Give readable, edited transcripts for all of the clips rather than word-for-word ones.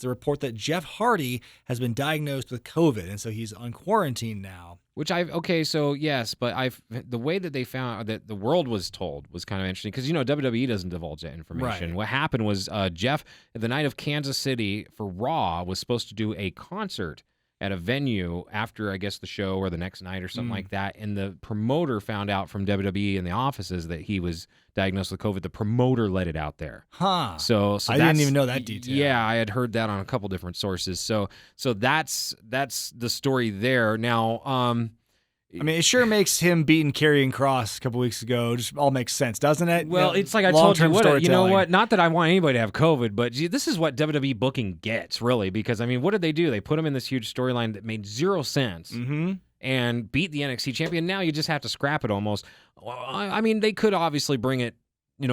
the report that Jeff Hardy has been diagnosed with COVID, and so he's on quarantine now. So yes, but the way that they found that the world was told was kind of interesting because WWE doesn't divulge that information. Right. What happened was Jeff, the night of Kansas City for Raw, was supposed to do a concert at a venue after, I guess, the show or the next night or something like that. And the promoter found out from WWE in the offices that he was diagnosed with COVID. The promoter let it out there. Huh. So I didn't even know that detail. Yeah, I had heard that on a couple different sources. So that's the story there. Now, I mean, it sure makes him beating Karrion Kross a couple weeks ago. Just all makes sense, doesn't it? Well, it's like I told you, what? Not that I want anybody to have COVID, but this is what WWE booking gets, really. Because, I mean, what did they do? They put him in this huge storyline that made zero sense and beat the NXT champion. Now you just have to scrap it almost. I mean, they could obviously bring it,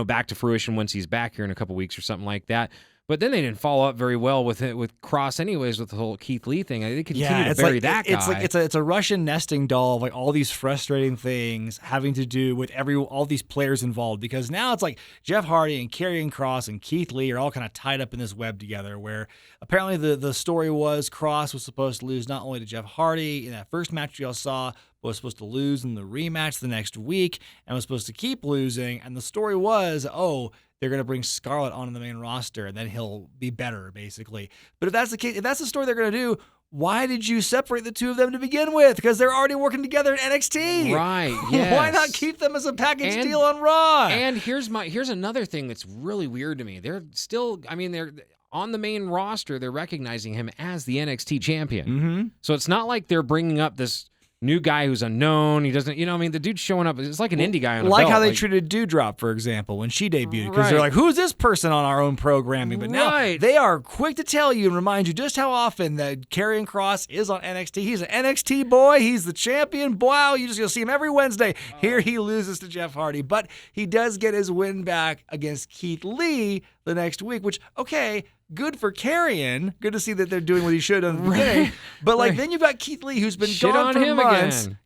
back to fruition once he's back here in a couple weeks or something like that. But then they didn't follow up very well with Kross, anyways, with the whole Keith Lee thing. They continue to bury that guy. It's a Russian nesting doll of like all these frustrating things having to do with all these players involved. Because now it's like Jeff Hardy and Karrion Kross and Keith Lee are all kind of tied up in this web together. Where apparently the story was Kross was supposed to lose not only to Jeff Hardy in that first match we all saw, but was supposed to lose in the rematch the next week and was supposed to keep losing. And the story was, they're going to bring Scarlett onto the main roster, and then he'll be better, basically. But if that's the case, if that's the story they're going to do, why did you separate the two of them to begin with? Because they're already working together in NXT. Right, yes. Why not keep them as a package deal on Raw? And here's another thing that's really weird to me. They're still, they're on the main roster, they're recognizing him as the NXT champion. Mm-hmm. So it's not like they're bringing up this new guy who's unknown. He doesn't, the dude's showing up. It's like an indie guy on a belt. Like how they treated Dewdrop, for example, when she debuted. Because they're like, who's this person on our own programming? But now they are quick to tell you and remind you just how often that Karrion Kross is on NXT. He's an NXT boy. He's the champion. Wow, you're just going to see him every Wednesday. Here he loses to Jeff Hardy. But he does get his win back against Keith Lee the next week, which, good for Karrion. Good to see that they're doing what he should have done in the beginning. But then you've got Keith Lee, who's been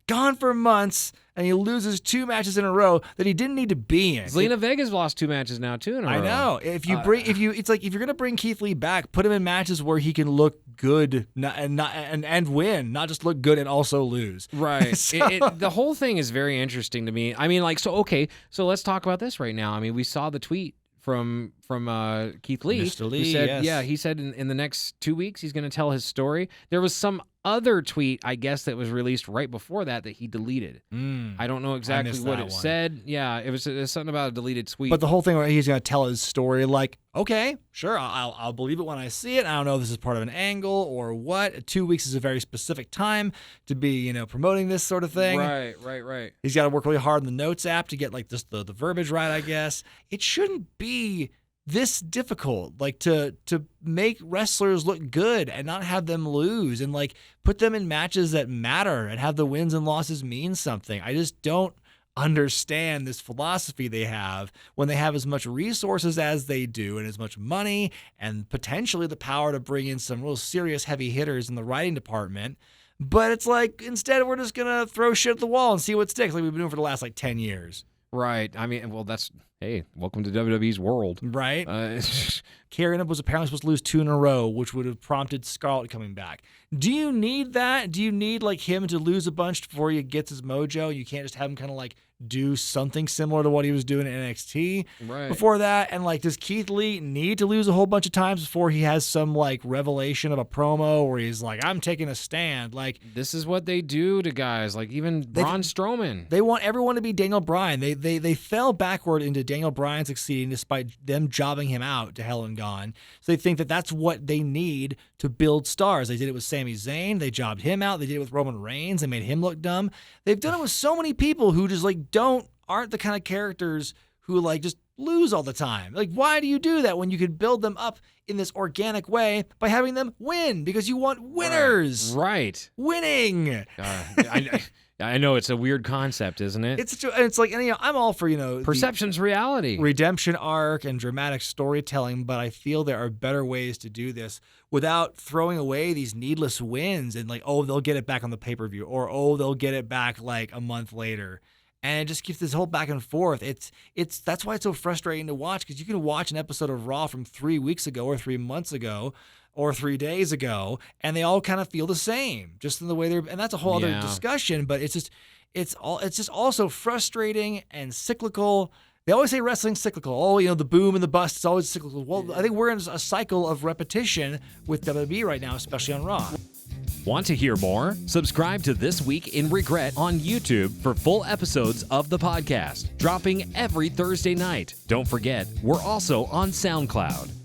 gone for months, and he loses 2 matches in a row that he didn't need to be in. Zelina Vega's lost 2 matches now too in a row. I know. If you're going to bring Keith Lee back, put him in matches where he can look good and win, not just look good and also lose. Right. The whole thing is very interesting to me. So let's talk about this right now. We saw the tweet from Keith Lee. Mr. Lee, who said, yes. Yeah, he said in the next 2 weeks he's going to tell his story. There was some other tweet, I guess, that was released right before that he deleted. I don't know exactly what it said. Yeah, it was something about a deleted tweet. But the whole thing where he's going to tell his story, like, okay, sure, I'll believe it when I see it. I don't know if this is part of an angle or what. 2 weeks is a very specific time to be, promoting this sort of thing. Right. He's got to work really hard in the Notes app to get just the verbiage right, I guess. It shouldn't be this difficult, to make wrestlers look good and not have them lose and put them in matches that matter and have the wins and losses mean something. I just don't understand this philosophy they have when they have as much resources as they do and as much money and potentially the power to bring in some real serious heavy hitters in the writing department. But it's instead we're just going to throw shit at the wall and see what sticks like we've been doing for the last 10 years. Right. Hey, welcome to WWE's world. Right. Karrion was apparently supposed to lose 2 in a row, which would have prompted Scarlett coming back. Do you need that? Do you need him to lose a bunch before he gets his mojo? You can't just have him kind of do something similar to what he was doing in NXT before that? And does Keith Lee need to lose a whole bunch of times before he has some revelation of a promo where he's I'm taking a stand? This is what they do to guys, even Braun Strowman. They want everyone to be Daniel Bryan. They fell backward into Daniel Bryan succeeding despite them jobbing him out to hell and gone. So they think that that's what they need to build stars. They did it with Sami Zayn. They jobbed him out. They did it with Roman Reigns. They made him look dumb. They've done it with so many people who just aren't the kind of characters who just lose all the time. Why do you do that when you could build them up in this organic way by having them win? Because you want winners. Right. Winning. I know it's a weird concept, isn't it? It's I'm all for, perception's reality. Redemption arc and dramatic storytelling, but I feel there are better ways to do this without throwing away these needless wins and they'll get it back on the pay-per-view or they'll get it back a month later. And it just keeps this whole back and forth. That's why it's so frustrating to watch, because you can watch an episode of Raw from 3 weeks ago or 3 months ago or 3 days ago, and they all kind of feel the same, just in the way and that's a whole other discussion, but it's just also frustrating and cyclical. They always say wrestling's cyclical. Oh, the boom and the bust is always cyclical. Well, I think we're in a cycle of repetition with WWE right now, especially on Raw. Want to hear more? Subscribe to This Week in Regret on YouTube for full episodes of the podcast, dropping every Thursday night. Don't forget, we're also on SoundCloud.